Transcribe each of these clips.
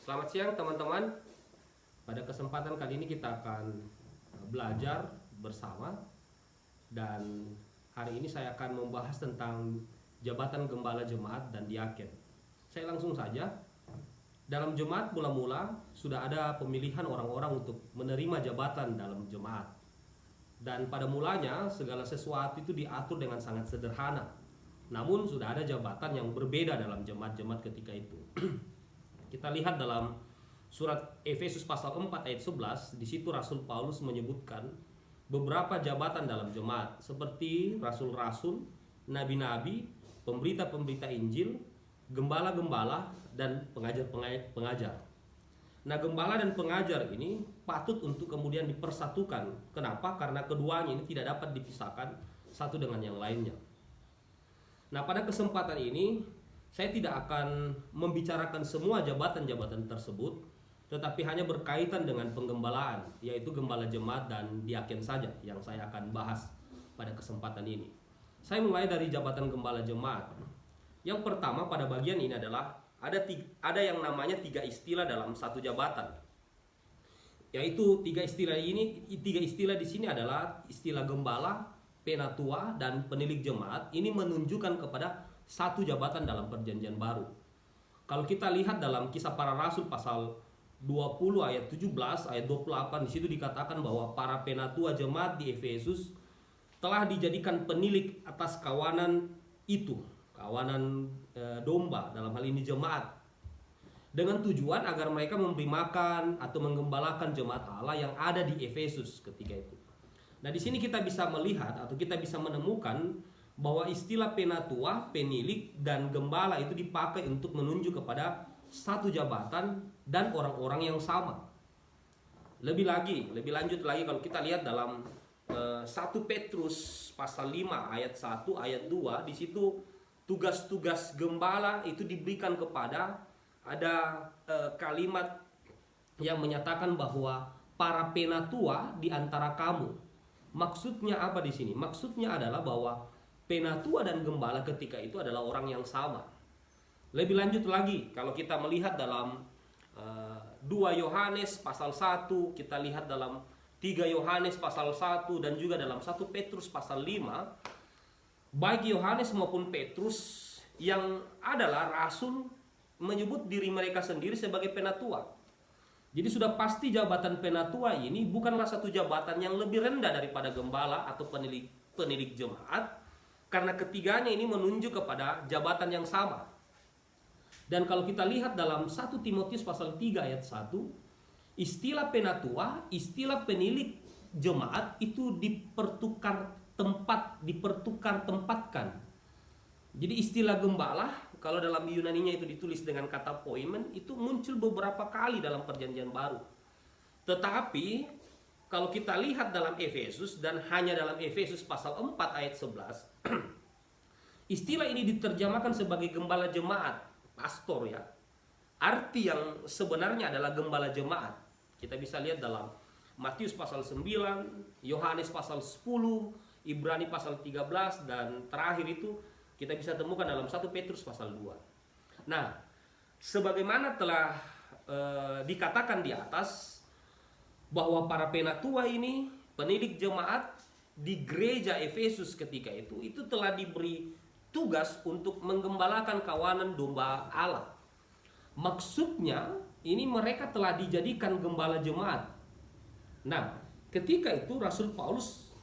Selamat siang teman-teman. Pada kesempatan kali ini kita akan belajar bersama dan hari ini saya akan membahas tentang jabatan gembala jemaat dan diaken. Saya langsung saja. Dalam jemaat mula-mula sudah ada pemilihan orang-orang untuk menerima jabatan dalam jemaat. Dan pada mulanya segala sesuatu itu diatur dengan sangat sederhana. Namun sudah ada jabatan yang berbeda dalam jemaat-jemaat ketika itu. Kita lihat dalam surat Efesus pasal 4 ayat 11, di situ Rasul Paulus menyebutkan beberapa jabatan dalam jemaat seperti rasul-rasul, nabi-nabi, pemberita-pemberita Injil, gembala-gembala dan pengajar-pengajar. Nah, gembala dan pengajar ini patut untuk kemudian dipersatukan. Kenapa? Karena keduanya ini tidak dapat dipisahkan satu dengan yang lainnya. Nah, pada kesempatan ini saya tidak akan membicarakan semua jabatan-jabatan tersebut, tetapi hanya berkaitan dengan penggembalaan, yaitu gembala jemaat dan diaken saja yang saya akan bahas pada kesempatan ini. Saya mulai dari jabatan gembala jemaat. Yang pertama pada bagian ini adalah ada yang namanya 3 istilah dalam satu jabatan. Yaitu tiga istilah di sini adalah istilah gembala, penatua, dan penilik jemaat. Ini menunjukkan kepada satu jabatan dalam perjanjian baru. Kalau kita lihat dalam Kisah Para Rasul pasal 20 ayat 17 ayat 28, di situ dikatakan bahwa para penatua jemaat di Efesus telah dijadikan penilik atas kawanan itu, kawanan domba, dalam hal ini jemaat, dengan tujuan agar mereka memberi makan atau menggembalakan jemaat Allah yang ada di Efesus ketika itu. Nah, di sini kita bisa melihat atau kita bisa menemukan bahwa istilah penatua, penilik, dan gembala itu dipakai untuk menunjuk kepada satu jabatan dan orang-orang yang sama. Lebih lanjut lagi kalau kita lihat dalam 1 Petrus pasal 5 ayat 1 ayat 2, di situ tugas-tugas gembala itu diberikan kepada ada kalimat yang menyatakan bahwa para penatua di antara kamu. Maksudnya apa di sini? Maksudnya adalah bahwa penatua dan gembala ketika itu adalah orang yang sama. Lebih lanjut lagi, kalau kita melihat dalam 2 Yohanes pasal 1, kita lihat dalam 3 Yohanes pasal 1, dan juga dalam 1 Petrus pasal 5, baik Yohanes maupun Petrus yang adalah rasul menyebut diri mereka sendiri sebagai penatua. Jadi sudah pasti jabatan penatua ini bukanlah satu jabatan yang lebih rendah daripada gembala atau penilik jemaat, karena ketiganya ini menunjuk kepada jabatan yang sama. Dan kalau kita lihat dalam 1 Timotius pasal 3 ayat 1, istilah penatua, istilah penilik jemaat itu dipertukar tempatkan. Jadi istilah gembala, kalau dalam Yunaninya itu ditulis dengan kata poimen, itu muncul beberapa kali dalam perjanjian baru. Tetapi kalau kita lihat dalam Efesus, dan hanya dalam Efesus pasal 4 ayat 11, istilah ini diterjemahkan sebagai gembala jemaat, pastor ya. Arti yang sebenarnya adalah gembala jemaat. Kita bisa lihat dalam Matius pasal 9, Yohanes pasal 10, Ibrani pasal 13, dan terakhir itu kita bisa temukan dalam 1 Petrus pasal 2. Nah, sebagaimana telah dikatakan di atas, bahwa para penatua ini, penilik jemaat di gereja Efesus ketika itu telah diberi tugas untuk menggembalakan kawanan domba Allah. Maksudnya ini mereka telah dijadikan gembala jemaat. Nah, ketika itu Rasul Paulus,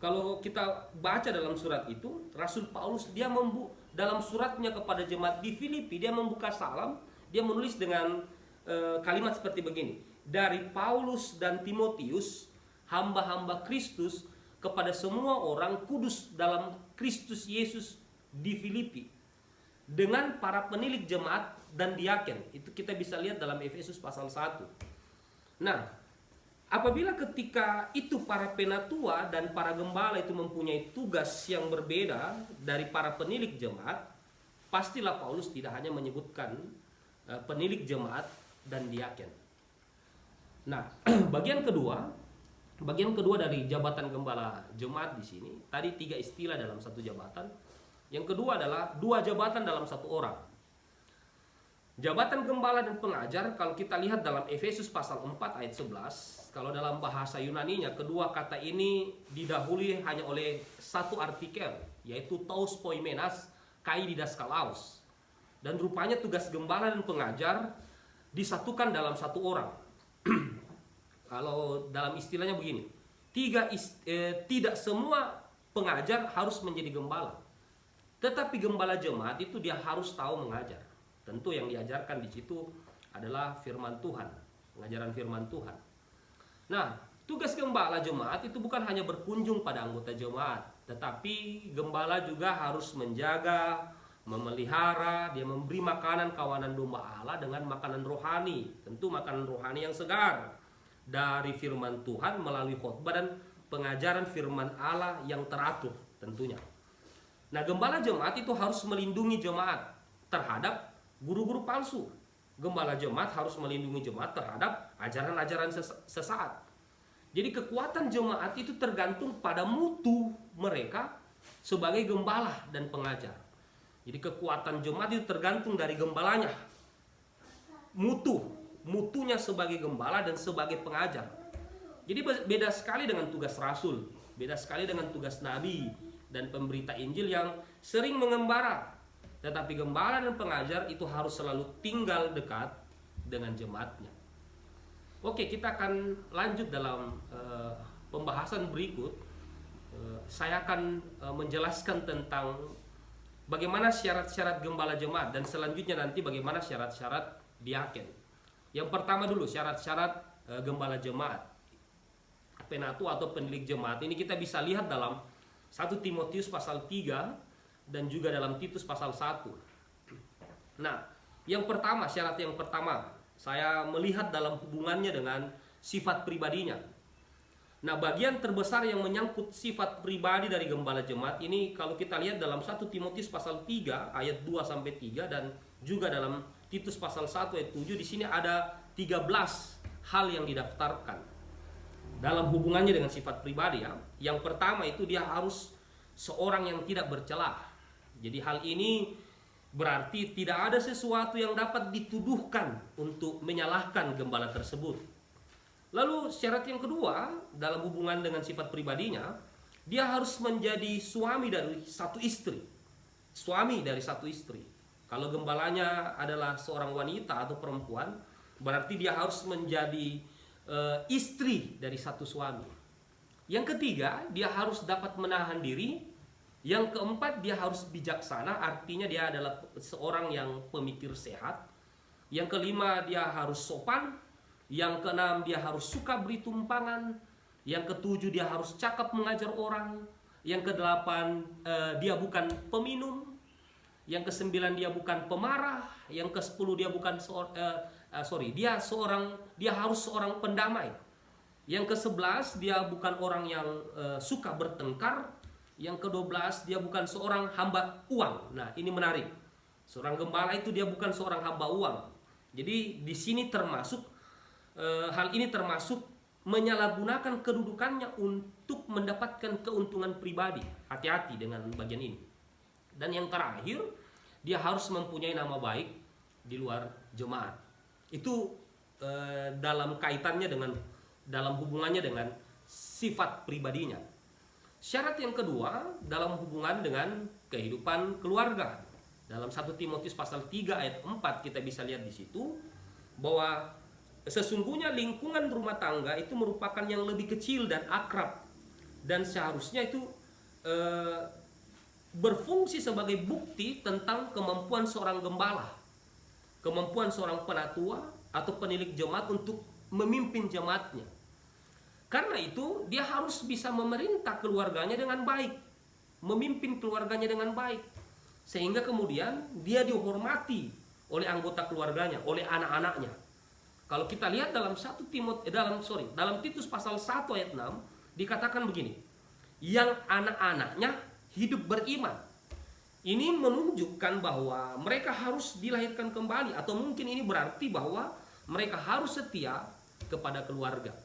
kalau kita baca dalam surat itu, Rasul Paulus dalam suratnya kepada jemaat di Filipi, dia membuka salam, dia menulis dengan kalimat seperti begini: dari Paulus dan Timotius, hamba-hamba Kristus, kepada semua orang kudus dalam Kristus Yesus di Filipi, dengan para penilik jemaat dan diaken. Itu kita bisa lihat dalam Efesus pasal 1. Nah, apabila ketika itu para penatua dan para gembala itu mempunyai tugas yang berbeda dari para penilik jemaat, pastilah Paulus tidak hanya menyebutkan penilik jemaat dan diaken. Nah, bagian kedua dari jabatan gembala jemaat di sini, tadi 3 istilah dalam satu jabatan. Yang kedua adalah 2 jabatan dalam satu orang. Jabatan gembala dan pengajar kalau kita lihat dalam Efesus pasal 4 ayat 11, kalau dalam bahasa Yunaninya kedua kata ini didahului hanya oleh satu artikel, yaitu tous poimenas kai didaskalaos. Dan rupanya tugas gembala dan pengajar disatukan dalam satu orang. Kalau dalam istilahnya begini, tidak semua pengajar harus menjadi gembala. Tetapi gembala jemaat itu dia harus tahu mengajar. Tentu yang diajarkan di situ adalah firman Tuhan, pengajaran firman Tuhan. Nah, tugas gembala jemaat itu bukan hanya berkunjung pada anggota jemaat, tetapi gembala juga harus menjaga, memelihara, dia memberi makanan kawanan domba Allah dengan makanan rohani. Tentu makanan rohani yang segar dari firman Tuhan melalui khotbah dan pengajaran firman Allah yang teratur tentunya. Nah, gembala jemaat itu harus melindungi jemaat terhadap guru-guru palsu. Gembala jemaat harus melindungi jemaat terhadap ajaran-ajaran sesat. Jadi kekuatan jemaat itu tergantung pada mutu mereka sebagai gembala dan pengajar. Jadi kekuatan jemaat itu tergantung dari gembalanya. Mutunya sebagai gembala dan sebagai pengajar. Jadi beda sekali dengan tugas rasul, beda sekali dengan tugas nabi dan pemberita Injil yang sering mengembara. Tetapi gembala dan pengajar itu harus selalu tinggal dekat dengan jemaatnya. Oke, kita akan lanjut dalam pembahasan berikut. Saya akan menjelaskan tentang bagaimana syarat-syarat gembala jemaat dan selanjutnya nanti bagaimana syarat-syarat diaken. Yang pertama dulu syarat-syarat gembala jemaat. Penatu atau penilik jemaat ini kita bisa lihat dalam 1 Timotius pasal 3 dan juga dalam Titus pasal 1. Nah, yang pertama, syarat yang pertama, saya melihat dalam hubungannya dengan sifat pribadinya. Nah, bagian terbesar yang menyangkut sifat pribadi dari gembala jemaat ini kalau kita lihat dalam 1 Timotius pasal 3 ayat 2 sampai 3 dan juga dalam Titus pasal 1 ayat 7, di sini ada 13 hal yang didaftarkan dalam hubungannya dengan sifat pribadi ya. Yang pertama itu dia harus seorang yang tidak bercelah. Jadi hal ini berarti tidak ada sesuatu yang dapat dituduhkan untuk menyalahkan gembala tersebut. Lalu syarat yang kedua dalam hubungan dengan sifat pribadinya, dia harus menjadi suami dari satu istri. Suami dari satu istri. Kalau gembalanya adalah seorang wanita atau perempuan, berarti dia harus menjadi istri dari satu suami. Yang ketiga, dia harus dapat menahan diri. Yang keempat, dia harus bijaksana, artinya dia adalah seorang yang pemikir sehat. Yang kelima, dia harus sopan. Yang keenam, dia harus suka beri tumpangan. Yang ketujuh, dia harus cakap mengajar orang. Yang kedelapan, dia bukan peminum. Yang kesembilan, dia bukan pemarah. Yang kesepuluh, dia bukan dia harus seorang pendamai. Yang ke-11, dia bukan orang yang suka bertengkar. Yang ke-12, dia bukan seorang hamba uang. Nah, ini menarik. Seorang gembala itu dia bukan seorang hamba uang. Jadi di sini termasuk hal ini termasuk menyalahgunakan kedudukannya untuk mendapatkan keuntungan pribadi. Hati-hati dengan bagian ini. Dan yang terakhir, dia harus mempunyai nama baik di luar jemaat. Itu dalam kaitannya dengan dalam hubungannya dengan sifat pribadinya. Syarat yang kedua dalam hubungan dengan kehidupan keluarga. Dalam 1 Timotius pasal 3 ayat 4 kita bisa lihat di situ bahwa sesungguhnya lingkungan rumah tangga itu merupakan yang lebih kecil dan akrab dan seharusnya itu berfungsi sebagai bukti tentang kemampuan seorang gembala, kemampuan seorang penatua atau penilik jemaat untuk memimpin jemaatnya. Karena itu dia harus bisa memerintah keluarganya dengan baik, memimpin keluarganya dengan baik, sehingga kemudian dia dihormati oleh anggota keluarganya, oleh anak-anaknya. Kalau kita lihat dalam dalam Titus pasal 1 ayat 6 dikatakan begini, yang anak-anaknya hidup beriman. Ini menunjukkan bahwa mereka harus dilahirkan kembali, atau mungkin ini berarti bahwa mereka harus setia kepada keluarga.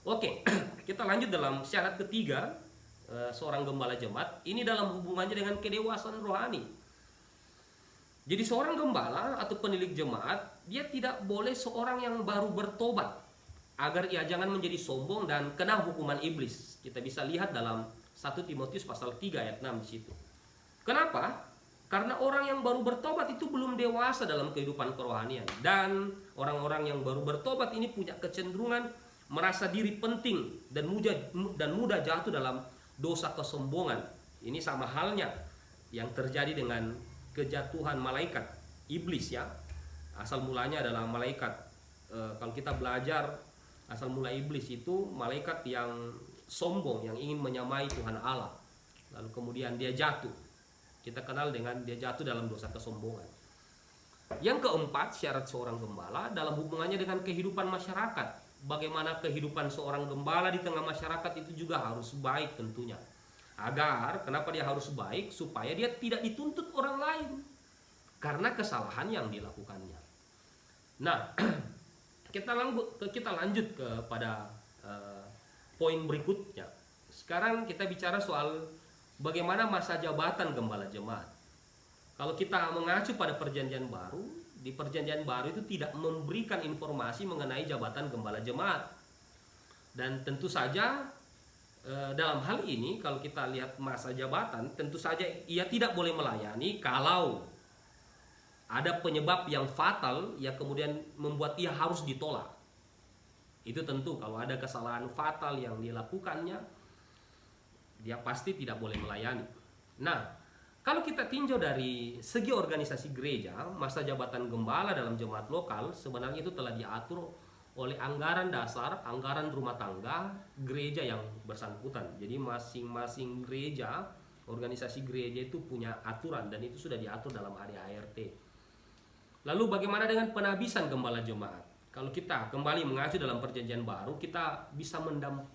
Oke, kita lanjut dalam syarat ketiga seorang gembala jemaat. Ini dalam hubungannya dengan kedewasaan rohani. Jadi seorang gembala atau penilik jemaat, dia tidak boleh seorang yang baru bertobat, agar ia jangan menjadi sombong dan kena hukuman iblis. Kita bisa lihat dalam 1 Timotius pasal 3 ayat 6 di situ. Kenapa? Karena orang yang baru bertobat itu belum dewasa dalam kehidupan kerohanian. Dan orang-orang yang baru bertobat ini punya kecenderungan merasa diri penting dan mudah jatuh dalam dosa kesombongan. Ini sama halnya yang terjadi dengan kejatuhan malaikat iblis ya. Asal mulanya adalah malaikat. Kalau kita belajar asal mula iblis itu malaikat yang sombong, yang ingin menyamai Tuhan Allah. Lalu kemudian dia jatuh. Kita kenal dengan dia jatuh dalam dosa kesombongan. Yang keempat, syarat seorang gembala dalam hubungannya dengan kehidupan masyarakat. Bagaimana kehidupan seorang gembala di tengah masyarakat itu juga harus baik tentunya. Agar, kenapa dia harus baik? Supaya dia tidak dituntut orang lain karena kesalahan yang dilakukannya. Nah, kita lanjut kepada poin berikutnya. Sekarang kita bicara soal bagaimana masa jabatan gembala jemaat. Kalau kita mengacu pada perjanjian baru, di perjanjian baru itu tidak memberikan informasi mengenai jabatan gembala jemaat. Dan tentu saja dalam hal ini kalau kita lihat masa jabatan, tentu saja ia tidak boleh melayani kalau ada penyebab yang fatal yang kemudian membuat ia harus ditolak. Itu tentu kalau ada kesalahan fatal yang dilakukannya, dia pasti tidak boleh melayani. Nah, kalau kita tinjau dari segi organisasi gereja, masa jabatan gembala dalam jemaat lokal sebenarnya itu telah diatur oleh anggaran dasar, anggaran rumah tangga gereja yang bersangkutan. Jadi masing-masing gereja, organisasi gereja itu punya aturan dan itu sudah diatur dalam ADART. Lalu bagaimana dengan penabisan gembala jemaat? Kalau kita kembali mengacu dalam perjanjian baru, kita bisa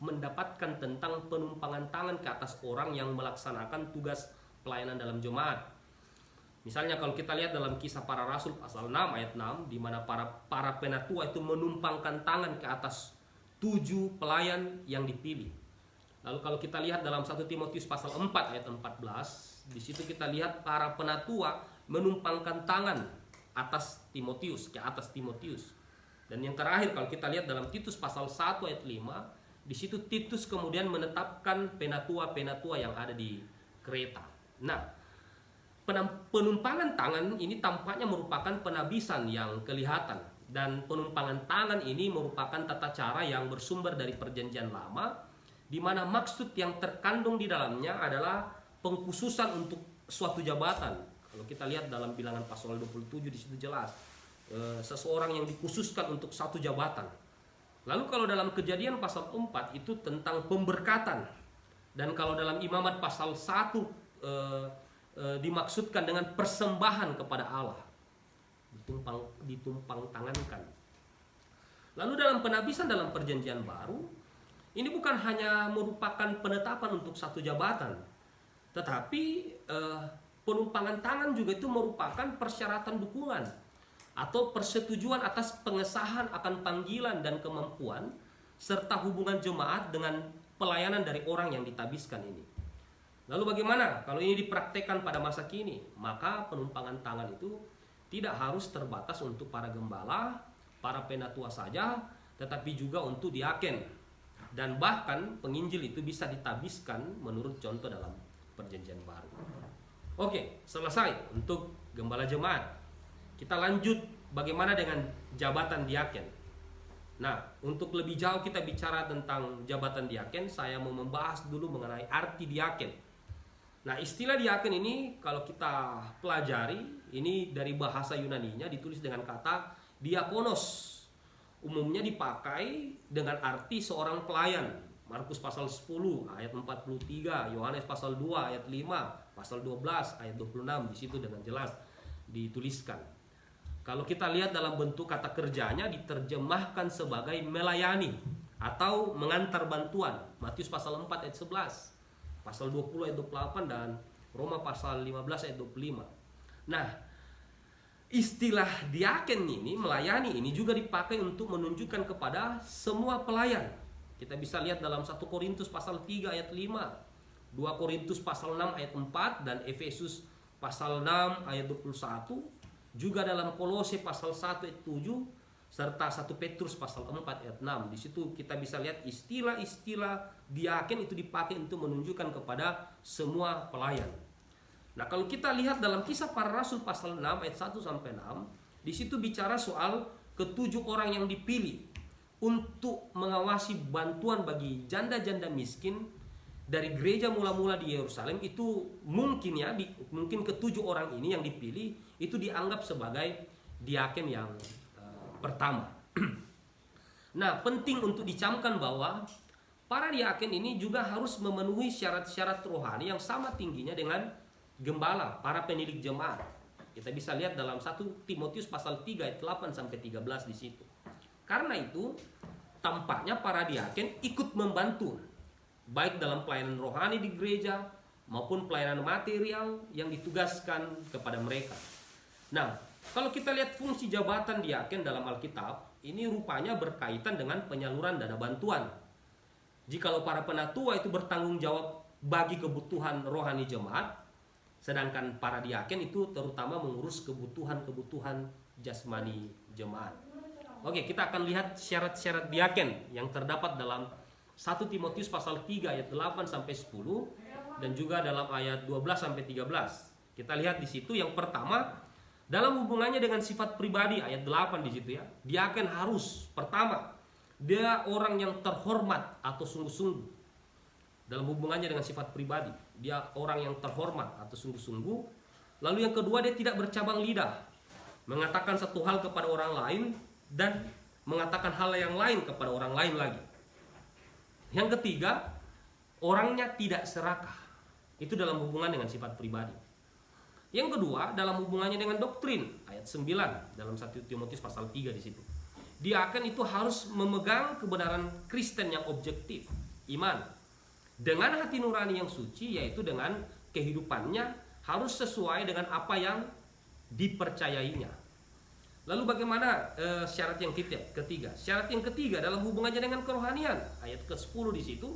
mendapatkan tentang penumpangan tangan ke atas orang yang melaksanakan tugas pelayanan dalam jemaat. Misalnya kalau kita lihat dalam Kisah Para Rasul pasal 6 ayat 6, di mana para penatua itu menumpangkan tangan ke atas 7 pelayan yang dipilih. Lalu kalau kita lihat dalam 1 Timotius pasal 4 ayat 14, di situ kita lihat para penatua menumpangkan tangan atas Timotius, ke atas Timotius. Dan yang terakhir kalau kita lihat dalam Titus pasal 1 ayat 5, di situ Titus kemudian menetapkan penatua-penatua yang ada di Kreta. Nah, penumpangan tangan ini tampaknya merupakan penabisan yang kelihatan. Dan penumpangan tangan ini merupakan tata cara yang bersumber dari perjanjian lama, di mana maksud yang terkandung di dalamnya adalah pengkhususan untuk suatu jabatan. Kalau kita lihat dalam Bilangan pasal 27 di situ jelas seseorang yang dikhususkan untuk satu jabatan. Lalu kalau dalam Kejadian pasal 4 itu tentang pemberkatan. Dan kalau dalam Imamat pasal 1 dimaksudkan dengan persembahan kepada Allah, ditumpang tangankan. Lalu dalam penabisan dalam perjanjian baru, ini bukan hanya merupakan penetapan untuk satu jabatan, tetapi penumpangan tangan juga itu merupakan persyaratan dukungan atau persetujuan atas pengesahan akan panggilan dan kemampuan serta hubungan jemaat dengan pelayanan dari orang yang ditabiskan ini. Lalu bagaimana kalau ini dipraktekkan pada masa kini? Maka penumpangan tangan itu tidak harus terbatas untuk para gembala, para penatua saja, tetapi juga untuk diaken. Dan bahkan penginjil itu bisa ditabiskan menurut contoh dalam perjanjian baru. Oke, selesai untuk gembala jemaat. Kita lanjut bagaimana dengan jabatan diaken. Nah, untuk lebih jauh kita bicara tentang jabatan diaken, saya mau membahas dulu mengenai arti diaken. Nah, istilah diaken ini kalau kita pelajari, ini dari bahasa Yunaninya ditulis dengan kata diakonos. Umumnya dipakai dengan arti seorang pelayan. Markus pasal 10 ayat 43, Yohanes pasal 2 ayat 5, pasal 12 ayat 26, di situ dengan jelas dituliskan. Kalau kita lihat dalam bentuk kata kerjanya diterjemahkan sebagai melayani atau mengantar bantuan. Matius pasal 4 ayat 11, pasal 20 ayat 28 dan Roma pasal 15 ayat 25. Nah, istilah diaken ini, melayani ini juga dipakai untuk menunjukkan kepada semua pelayan. Kita bisa lihat dalam 1 Korintus pasal 3 ayat 5, 2 Korintus pasal 6 ayat 4 dan Efesus pasal 6 ayat 21, juga dalam Kolose pasal 1 ayat 7, serta 1 Petrus pasal 4 ayat 6. Di situ kita bisa lihat istilah-istilah diaken itu dipakai untuk menunjukkan kepada semua pelayan. Nah, kalau kita lihat dalam Kisah Para Rasul pasal 6 ayat 1 sampai 6, di situ bicara soal ketujuh orang yang dipilih untuk mengawasi bantuan bagi janda-janda miskin dari gereja mula-mula di Yerusalem. Itu mungkin ya, mungkin ketujuh orang ini yang dipilih itu dianggap sebagai diaken yang pertama. Nah, penting untuk dicamkan bahwa para diaken ini juga harus memenuhi syarat-syarat rohani yang sama tingginya dengan gembala, para penilik jemaat. Kita bisa lihat dalam 1 Timotius pasal 3 ayat 8 sampai 13 di situ. Karena itu, tampaknya para diaken ikut membantu baik dalam pelayanan rohani di gereja maupun pelayanan material yang ditugaskan kepada mereka. Nah, kalau kita lihat fungsi jabatan diaken dalam Alkitab, ini rupanya berkaitan dengan penyaluran dana bantuan. Jikalau para penatua itu bertanggung jawab bagi kebutuhan rohani jemaat, sedangkan para diaken itu terutama mengurus kebutuhan-kebutuhan jasmani jemaat. Oke, kita akan lihat syarat-syarat diaken yang terdapat dalam 1 Timotius pasal 3 ayat 8 sampai 10 dan juga dalam ayat 12 sampai 13. Kita lihat di situ yang pertama, dalam hubungannya dengan sifat pribadi, ayat 8 di situ ya. Diaken harus pertama, dia orang yang terhormat atau sungguh-sungguh. Dalam hubungannya dengan sifat pribadi, dia orang yang terhormat atau sungguh-sungguh. Lalu yang kedua, dia tidak bercabang lidah, mengatakan satu hal kepada orang lain dan mengatakan hal yang lain kepada orang lain lagi. Yang ketiga, orangnya tidak serakah. Itu dalam hubungan dengan sifat pribadi. Yang kedua, dalam hubungannya dengan doktrin, ayat 9 dalam 1 Timotius pasal 3 di situ. Diaken itu harus memegang kebenaran Kristen yang objektif, iman, dengan hati nurani yang suci, yaitu dengan kehidupannya harus sesuai dengan apa yang dipercayainya. Lalu bagaimana syarat yang ketiga? Syarat yang ketiga dalam hubungannya dengan kerohanian, ayat ke-10 di situ,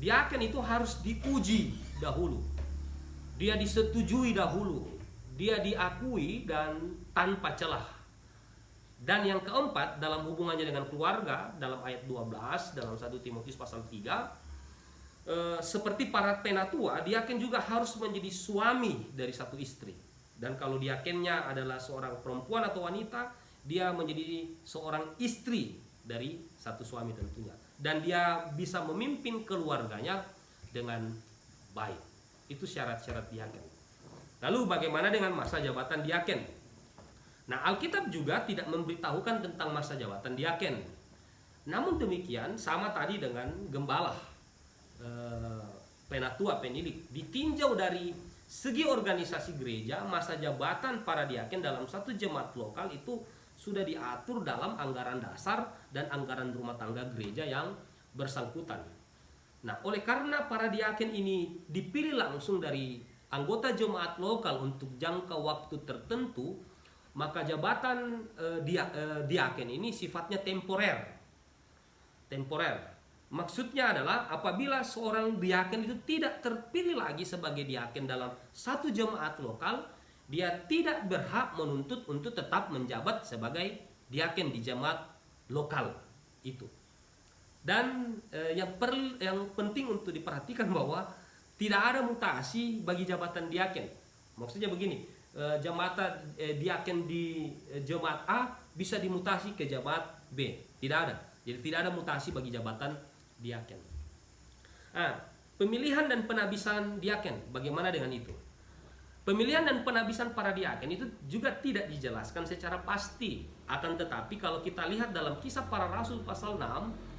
diaken itu harus diuji dahulu. Dia disetujui dahulu, dia diakui dan tanpa celah. Dan yang keempat, dalam hubungannya dengan keluarga, dalam ayat 12 dalam 1 Timotius pasal 3, seperti para penatua, diaken juga harus menjadi suami dari satu istri. Dan kalau diakennya adalah seorang perempuan atau wanita, dia menjadi seorang istri dari satu suami tentunya. Dan dia bisa memimpin keluarganya dengan baik. Itu syarat-syarat diaken. Lalu bagaimana dengan masa jabatan diaken? Nah, Alkitab juga tidak memberitahukan tentang masa jabatan diaken. Namun demikian, sama tadi dengan gembala, penatua, penilik, ditinjau dari segi organisasi gereja, masa jabatan para diaken dalam satu jemaat lokal itu sudah diatur dalam anggaran dasar dan anggaran rumah tangga gereja yang bersangkutan. Nah, oleh karena para diaken ini dipilih langsung dari anggota jemaat lokal untuk jangka waktu tertentu, maka jabatan diaken ini sifatnya temporer. Maksudnya adalah apabila seorang diaken itu tidak terpilih lagi sebagai diaken dalam satu jemaat lokal, dia tidak berhak menuntut untuk tetap menjabat sebagai diaken di jemaat lokal itu. Dan yang penting untuk diperhatikan bahwa tidak ada mutasi bagi jabatan diaken. Maksudnya begini, diaken di jemaat A bisa dimutasi ke jemaat B, tidak ada. Jadi tidak ada mutasi bagi jabatan diaken. Pemilihan dan penabisan diaken, bagaimana dengan itu? Pemilihan dan penabisan para diaken itu juga tidak dijelaskan secara pasti. Akan tetapi kalau kita lihat dalam Kisah Para Rasul pasal 6,